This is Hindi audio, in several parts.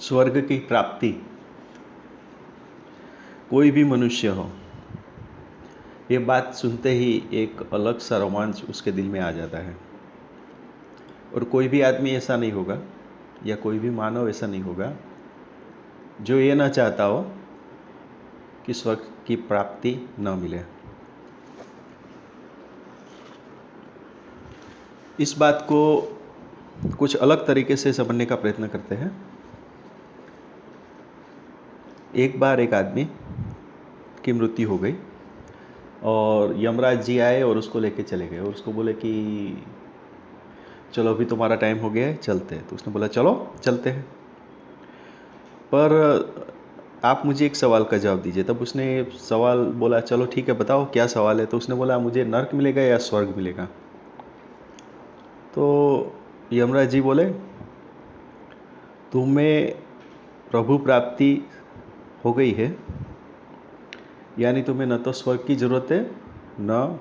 स्वर्ग की प्राप्ति कोई भी मनुष्य हो, ये बात सुनते ही एक अलग सा रोमांच उसके दिल में आ जाता है। और कोई भी आदमी ऐसा नहीं होगा या कोई भी मानव ऐसा नहीं होगा जो ये ना चाहता हो कि स्वर्ग की प्राप्ति न मिले। इस बात को कुछ अलग तरीके से समझने का प्रयत्न करते हैं। एक बार एक आदमी की मृत्यु हो गई और यमराज जी आए और उसको लेके चले गए और उसको बोले कि चलो अभी तुम्हारा टाइम हो गया है, चलते हैं। तो उसने बोला चलो चलते हैं, पर आप मुझे एक सवाल का जवाब दीजिए। तब उसने सवाल बोला, चलो ठीक है बताओ क्या सवाल है। तो उसने बोला मुझे नर्क मिलेगा या स्वर्ग मिलेगा। तो यमराज जी बोले तुम्हें प्रभु प्राप्ति हो गई है, यानी तुम्हें न तो स्वर्ग की ज़रूरत है न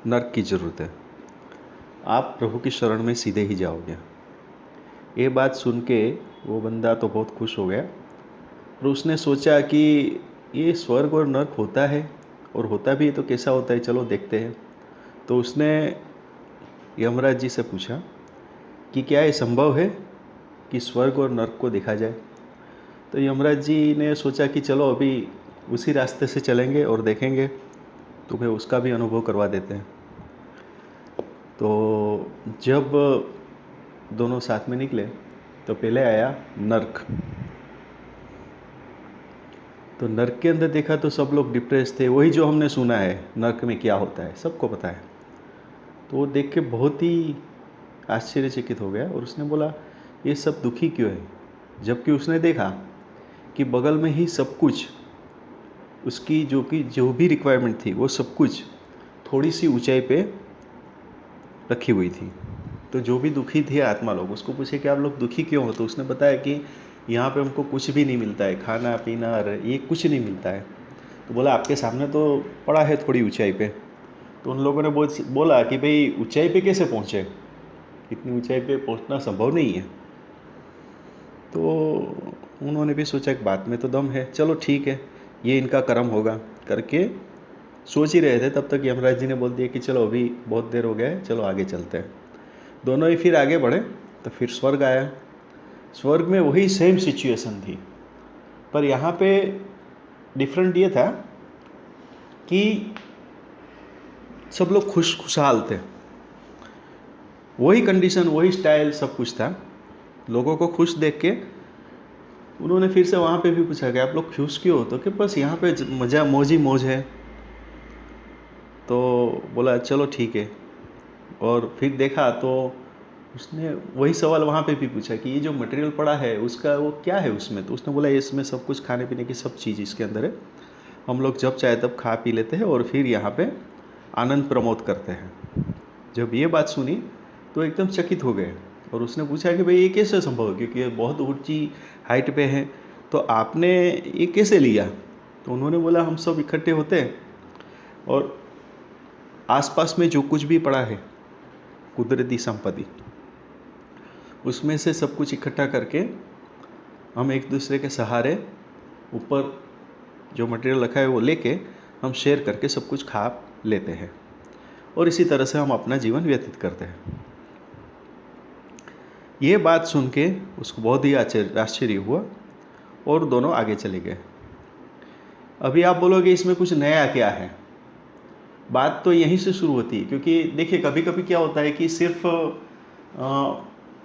नर्क की ज़रूरत है, आप प्रभु की शरण में सीधे ही जाओगे। ये बात सुन के वो बंदा तो बहुत खुश हो गया और उसने सोचा कि ये स्वर्ग और नर्क होता है, और होता भी है तो कैसा होता है, चलो देखते हैं। तो उसने यमराज जी से पूछा कि क्या ये संभव है कि स्वर्ग और नर्क को देखा जाए। तो यमराज जी ने सोचा कि चलो अभी उसी रास्ते से चलेंगे और देखेंगे, तुम्हें उसका भी अनुभव करवा देते हैं। तो जब दोनों साथ में निकले तो पहले आया नर्क। तो नर्क के अंदर देखा तो सब लोग डिप्रेस थे, वही जो हमने सुना है नर्क में क्या होता है सबको पता है। तो वो देख के बहुत ही आश्चर्यचकित हो गया और उसने बोला ये सब दुखी क्यों है, जबकि उसने देखा कि बगल में ही सब कुछ उसकी जो भी रिक्वायरमेंट थी वो सब कुछ थोड़ी सी ऊंचाई पे रखी हुई थी। तो जो भी दुखी थे आत्मा लोग, उसको पूछे कि आप लोग दुखी क्यों हो। तो उसने बताया कि यहाँ पे हमको कुछ भी नहीं मिलता है, खाना पीना ये कुछ नहीं मिलता है। तो बोला आपके सामने तो पड़ा है थोड़ी ऊंचाई पे। तो उन लोगों ने बोला कि भाई ऊंचाई पे कैसे पहुँचे, इतनी ऊंचाई पे पहुँचना संभव नहीं है। तो उन्होंने भी सोचा कि बात में तो दम है, चलो ठीक है ये इनका कर्म होगा करके सोच ही रहे थे। तब तक यमराज जी ने बोल दिया कि चलो अभी बहुत देर हो गया है, चलो आगे चलते हैं। दोनों ही फिर आगे बढ़े तो फिर स्वर्ग आया। स्वर्ग में वही सेम सिचुएशन थी, पर यहाँ पे डिफरेंट ये था कि सब लोग खुशहाल थे, वही कंडीशन वही स्टाइल सब कुछ था। लोगों को खुश देख के उन्होंने फिर से वहाँ पे भी पूछा कि आप लोग खुश क्यों हो। तो कि बस यहाँ पे मज़ा मौज है। तो बोला चलो ठीक है। और फिर देखा तो उसने वही सवाल वहाँ पे भी पूछा कि ये जो मटेरियल पड़ा है उसका वो क्या है उसमें। तो उसने बोला इसमें सब कुछ खाने पीने की सब चीज़ इसके अंदर है, हम लोग जब चाहे तब खा पी लेते हैं और फिर यहाँ पे आनंद प्रमोद करते हैं। जब ये बात सुनी तो एकदम चकित हो गए और उसने पूछा कि भाई ये कैसे संभव है, क्योंकि ये बहुत ऊंची हाइट पे है, तो आपने ये कैसे लिया। तो उन्होंने बोला हम सब इकट्ठे होते हैं और आसपास में जो कुछ भी पड़ा है कुदरती संपत्ति, उसमें से सब कुछ इकट्ठा करके हम एक दूसरे के सहारे ऊपर जो मटेरियल रखा है वो लेके हम शेयर करके सब कुछ खा लेते हैं और इसी तरह से हम अपना जीवन व्यतीत करते हैं। ये बात सुन के उसको बहुत ही आश्चर्य हुआ और दोनों आगे चले गए। अभी आप बोलोगे इसमें कुछ नया क्या है, बात तो यहीं से शुरू होती है। क्योंकि देखिए कभी कभी क्या होता है कि सिर्फ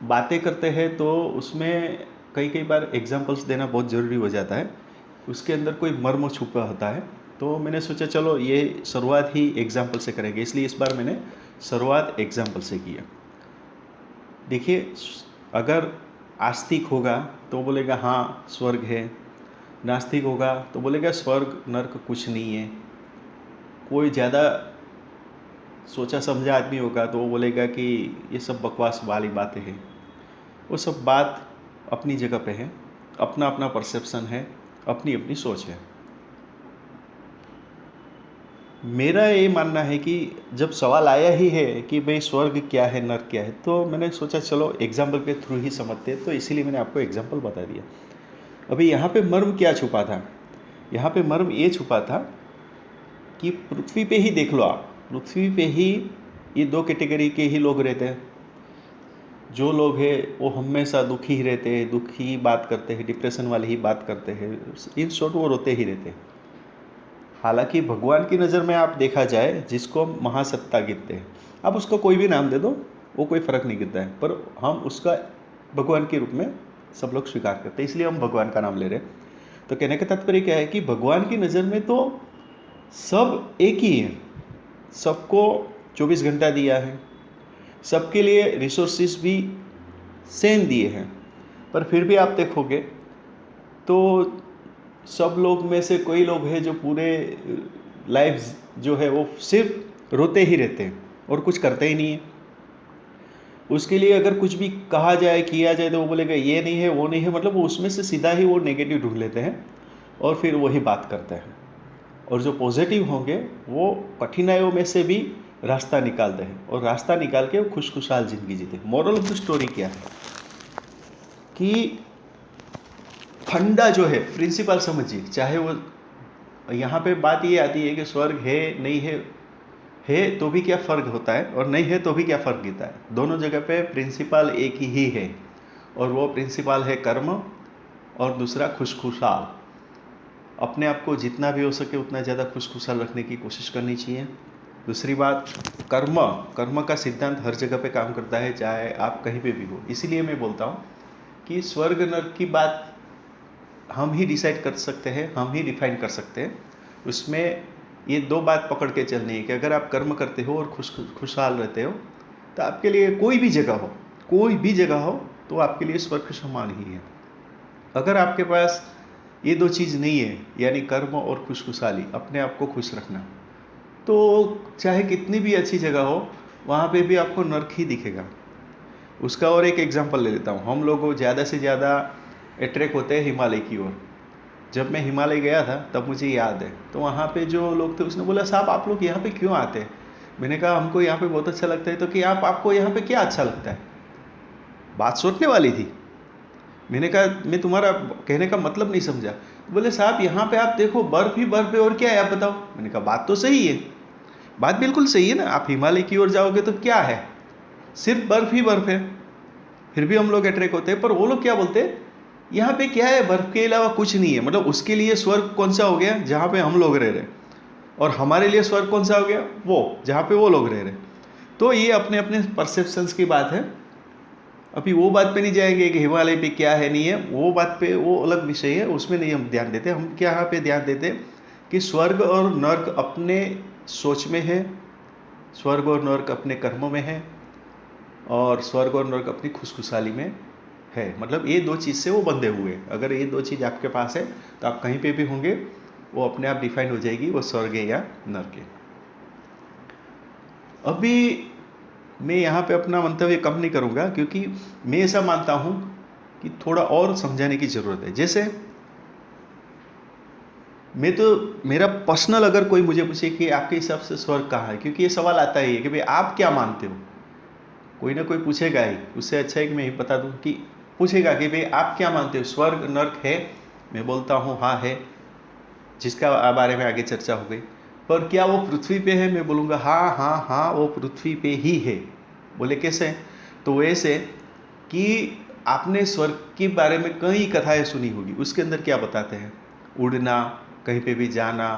बातें करते हैं तो उसमें कई बार एग्जांपल्स देना बहुत ज़रूरी हो जाता है, उसके अंदर कोई मर्म छुपा होता है। तो मैंने सोचा चलो ये शुरुआत ही एग्जाम्पल से करेंगे, इसलिए इस बार मैंने शुरुआत एग्जाम्पल से किया। देखिए अगर आस्तिक होगा तो बोलेगा हाँ स्वर्ग है, नास्तिक होगा तो बोलेगा स्वर्ग नर्क कुछ नहीं है, कोई ज़्यादा सोचा समझा आदमी होगा तो वो बोलेगा कि ये सब बकवास वाली बातें हैं। वो सब बात अपनी जगह पे है, अपना अपना परसेप्शन है, अपनी अपनी सोच है। मेरा ये मानना है कि जब सवाल आया ही है कि भाई स्वर्ग क्या है, नर्क क्या है, तो मैंने सोचा चलो एग्जाम्पल के थ्रू ही समझते हैं, तो इसीलिए मैंने आपको एग्जाम्पल बता दिया। अभी यहाँ पे मर्म क्या छुपा था? यहाँ पे मर्म ये छुपा था कि पृथ्वी पे ही देख लो आप, पृथ्वी पे ही ये दो कैटेगरी के ही लोग रहते हैं। जो लोग हैं वो हमेशा दुखी ही रहते हैं, दुखी ही बात करते हैं, डिप्रेशन वाली ही बात करते हैं, इन शॉर्ट वो रोते ही रहते हैं। हालांकि भगवान की नज़र में आप देखा जाए, जिसको हम महासत्ता गिनते हैं, आप उसको कोई भी नाम दे दो, वो कोई फ़र्क नहीं गिरता है, पर हम उसका भगवान के रूप में सब लोग स्वीकार करते हैं, इसलिए हम भगवान का नाम ले रहे हैं। तो कहने का तात्पर्य क्या है कि भगवान की नज़र में तो सब एक ही है, सबको 24 घंटा दिया है, सबके लिए रिसोर्सेज भी सेम दिए हैं, पर फिर भी आप देखोगे तो सब लोग में से कोई लोग हैं जो पूरे लाइफ जो है वो सिर्फ रोते ही रहते हैं और कुछ करते ही नहीं है। उसके लिए अगर कुछ भी कहा जाए, किया जाए, तो वो बोलेगा ये नहीं है, वो नहीं है, मतलब वो उसमें से सीधा ही वो नेगेटिव ढूंढ लेते हैं और फिर वही बात करते हैं। और जो पॉजिटिव होंगे वो कठिनाइयों में से भी रास्ता निकालते हैं और रास्ता निकाल के वो खुशखुशाल ज़िंदगी जीते हैं। मॉरल ऑफ द स्टोरी क्या है कि फंडा जो है, प्रिंसिपल समझिए, चाहे वो यहाँ पे बात ये आती है कि स्वर्ग है नहीं है तो भी क्या फ़र्क होता है, और नहीं है तो भी क्या फ़र्क गिरता है। दोनों जगह पे प्रिंसिपल एक ही है, और वो प्रिंसिपल है कर्म, और दूसरा खुशखुशाल। अपने आप को जितना भी हो सके उतना ज़्यादा खुशखुशाल रखने की कोशिश करनी चाहिए। दूसरी बात, कर्म का सिद्धांत हर जगह पे काम करता है, चाहे आप कहीं पे भी हो। इसीलिए मैं बोलता हूँ कि स्वर्ग नर्क की बात हम ही डिसाइड कर सकते हैं, हम ही डिफाइन कर सकते हैं। उसमें ये दो बात पकड़ के चलनी है कि अगर आप कर्म करते हो और खुशहाल रहते हो तो आपके लिए कोई भी जगह हो तो आपके लिए स्वर्ग समान ही है। अगर आपके पास ये दो चीज़ नहीं है, यानी कर्म और खुशहाली, अपने आप को खुश रखना, तो चाहे कितनी भी अच्छी जगह हो वहाँ पे भी आपको नर्क ही दिखेगा। उसका और एक एग्जांपल ले लेता हूँ। हम लोग ज़्यादा से ज़्यादा अट्रैक्ट होते हैं हिमालय की ओर। जब मैं हिमालय गया था तब मुझे याद है, तो वहाँ पे जो लोग थे उसने बोला साहब आप लोग यहाँ पे क्यों आते हैं? मैंने कहा हमको यहाँ पे बहुत अच्छा लगता है। तो कि आपको यहाँ पे क्या अच्छा लगता है? बात सोचने वाली थी। मैंने कहा मैं तुम्हारा कहने का मतलब नहीं समझा। बोले साहब यहाँ पे आप देखो बर्फ़ ही बर्फ़ है, और क्या है आप बताओ। मैंने कहा बात तो सही है, बात बिल्कुल सही है ना। आप हिमालय की ओर जाओगे तो क्या है, सिर्फ बर्फ़ ही बर्फ़ है, फिर भी हम लोग अट्रैक्ट होते हैं। पर वो लोग क्या बोलते हैं, यहाँ पे क्या है, बर्फ़ के अलावा कुछ नहीं है। मतलब उसके लिए स्वर्ग कौन सा हो गया, जहाँ पे हम लोग रह रहे हैं, और हमारे लिए स्वर्ग कौन सा हो गया, वो जहाँ पे वो लोग रह रहे हैं। तो ये अपने अपने परसेप्शंस की बात है। अभी वो बात पे नहीं जाएंगे कि हिमालय पे क्या है नहीं है, वो बात पे वो अलग विषय है, उसमें नहीं हम ध्यान देते। हम क्या यहाँ पे ध्यान देते कि स्वर्ग और नर्क अपने सोच में है, स्वर्ग और नर्क अपने कर्मों में है, और स्वर्ग और नर्क अपनी खुशखुशाली में है। मतलब ये दो चीज़ से वो बंधे हुए हैं। अगर ये दो चीज़ आपके पास है तो आप कहीं पे भी होंगे, वो अपने आप डिफाइन हो जाएगी, वो स्वर्ग है या नर्क है। अभी मैं यहाँ पे अपना मंतव्य कम नहीं करूँगा, क्योंकि मैं ऐसा मानता हूँ कि थोड़ा और समझाने की ज़रूरत है। जैसे मैं तो, मेरा पर्सनल अगर कोई मुझे पूछे कि आपके हिसाब से स्वर्ग कहाँ है, क्योंकि ये सवाल आता ही है कि भाई आप क्या मानते हो, कोई ना कोई पूछेगा ही। उससे अच्छा है कि मैं ही बता दूं कि पूछेगा कि भाई आप क्या मानते हो, स्वर्ग नर्क है? मैं बोलता हूँ हाँ है, जिसका बारे में आगे चर्चा हो गई। पर क्या वो पृथ्वी पे है? मैं बोलूँगा हाँ हाँ हाँ, वो पृथ्वी पे ही है। बोले कैसे? तो वैसे कि आपने स्वर्ग के बारे में कई कथाएं सुनी होगी, उसके अंदर क्या बताते हैं, उड़ना, कहीं पे भी जाना,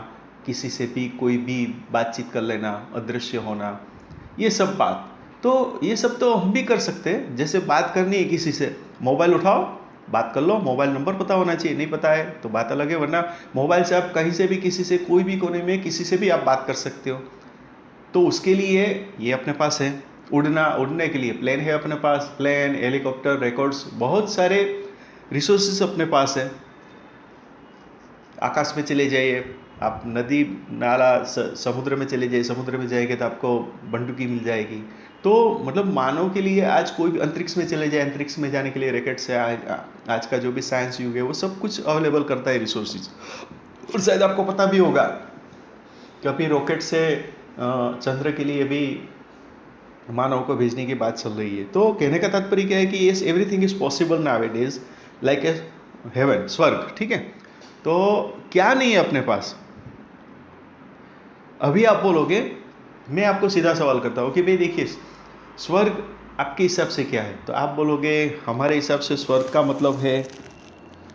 किसी से भी कोई भी बातचीत कर लेना, अदृश्य होना, ये सब बात। तो ये सब तो हम भी कर सकते हैं। जैसे बात करनी है किसी से, मोबाइल उठाओ बात कर लो, मोबाइल नंबर पता होना चाहिए, नहीं पता है तो बात अलग है, वरना मोबाइल से आप कहीं से भी, किसी से, कोई भी कोने में किसी से भी आप बात कर सकते हो। तो उसके लिए ये अपने पास है। उड़ने के लिए प्लेन है अपने पास, प्लेन, हेलीकॉप्टर, रिकॉर्ड्स, बहुत सारे रिसोर्सेस अपने पास है। आकाश में चले जाइए आप, नदी नाला समुद्र में चले जाइए, समुद्र में जाएंगे तो आपको बंदूकी मिल जाएगी। तो मतलब मानव के लिए आज कोई भी अंतरिक्ष में चले जाए, अंतरिक्ष में जाने के लिए रॉकेट्स है, आज का जो भी साइंस युग है वो सब कुछ अवेलेबल करता है रिसोर्सेज। और शायद आपको पता भी होगा कभी रॉकेट से चंद्र के लिए भी मानव को भेजने की बात चल रही है। तो कहने का तात्पर्य क्या है कि yes, everything is possible now it is like a heaven, स्वर्ग, ठीक है। तो क्या नहीं है अपने पास? अभी आप बोलोगे, मैं आपको सीधा सवाल करता हूँ कि भाई देखिए, स्वर्ग आपके हिसाब से क्या है? तो आप बोलोगे हमारे हिसाब से स्वर्ग का मतलब है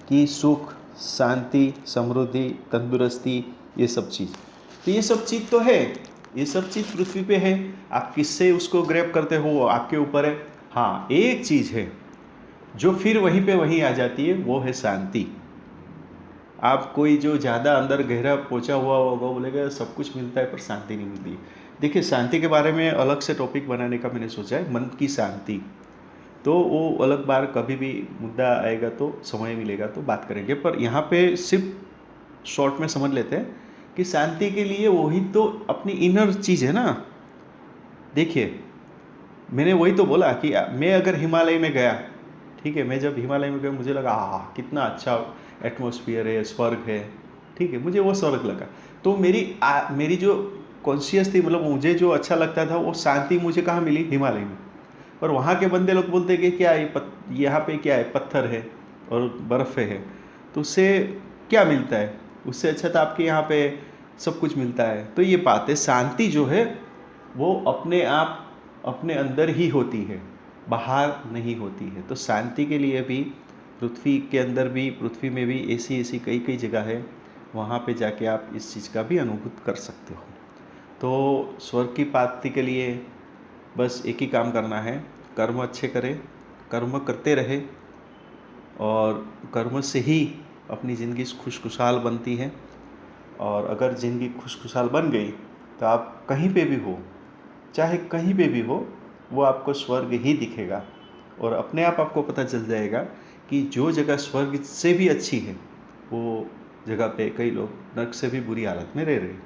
कि सुख, शांति, समृद्धि, तंदुरुस्ती, ये सब चीज़। तो ये सब चीज़ तो है, ये सब चीज़ पृथ्वी पे है। आप किससे उसको ग्रैब करते हो वो आपके ऊपर है। हाँ, एक चीज़ है जो फिर वहीं पे वहीं आ जाती है, वो है शांति। आप कोई जो ज़्यादा अंदर गहरा पहुंचा हुआ होगा बोलेगा सब कुछ मिलता है पर शांति नहीं मिलती। देखिए, शांति के बारे में अलग से टॉपिक बनाने का मैंने सोचा है, मन की शांति। तो वो अलग बार कभी भी मुद्दा आएगा तो समय मिलेगा तो बात करेंगे, पर यहाँ पे सिर्फ शॉर्ट में समझ लेते हैं कि शांति के लिए वही तो अपनी इनर चीज़ है ना। देखिए, मैंने वही तो बोला कि मैं अगर हिमालय में गया, ठीक है, मैं जब हिमालय में गया मुझे लगा कितना अच्छा एटमॉस्फेयर है, स्वर्ग है, ठीक है, मुझे वो स्वर्ग लगा। तो मेरी जो कॉन्शियस थी, मतलब मुझे जो अच्छा लगता था वो शांति मुझे कहाँ मिली? हिमालय में। पर वहाँ के बंदे लोग बोलते कि क्या है यहाँ पे क्या है, पत्थर है और बर्फ़ है, तो उससे क्या मिलता है? उससे अच्छा तो आपके यहाँ पे सब कुछ मिलता है। तो ये बात है, शांति जो है वो अपने आप अपने अंदर ही होती है, बाहर नहीं होती है। तो शांति के लिए भी पृथ्वी के अंदर भी, पृथ्वी में भी ऐसी ऐसी कई कई जगह है, वहाँ पे जाके आप इस चीज़ का भी अनुभूत कर सकते हो। तो स्वर्ग की प्राप्ति के लिए बस एक ही काम करना है, कर्म अच्छे करें, कर्म करते रहे, और कर्म से ही अपनी ज़िंदगी खुशखुशाल बनती है। और अगर ज़िंदगी खुशखुशाल बन गई तो आप कहीं पे भी हो, चाहे कहीं पे भी हो, वो आपको स्वर्ग ही दिखेगा। और अपने आप आपको पता चल जाएगा कि जो जगह स्वर्ग से भी अच्छी है वो जगह पे कई लोग नर्क से भी बुरी हालत में रह रहे हैं।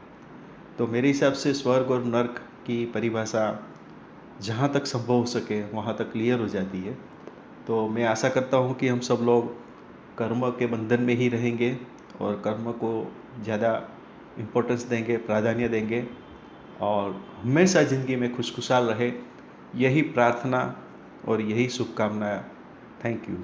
तो मेरे हिसाब से स्वर्ग और नर्क की परिभाषा जहाँ तक संभव हो सके वहाँ तक क्लियर हो जाती है। तो मैं आशा करता हूँ कि हम सब लोग कर्म के बंधन में ही रहेंगे और कर्म को ज़्यादा इम्पोर्टेंस देंगे, प्राधान्य देंगे, और हमेशा ज़िंदगी में खुशखुशाल रहे, यही प्रार्थना और यही शुभकामना। Thank you.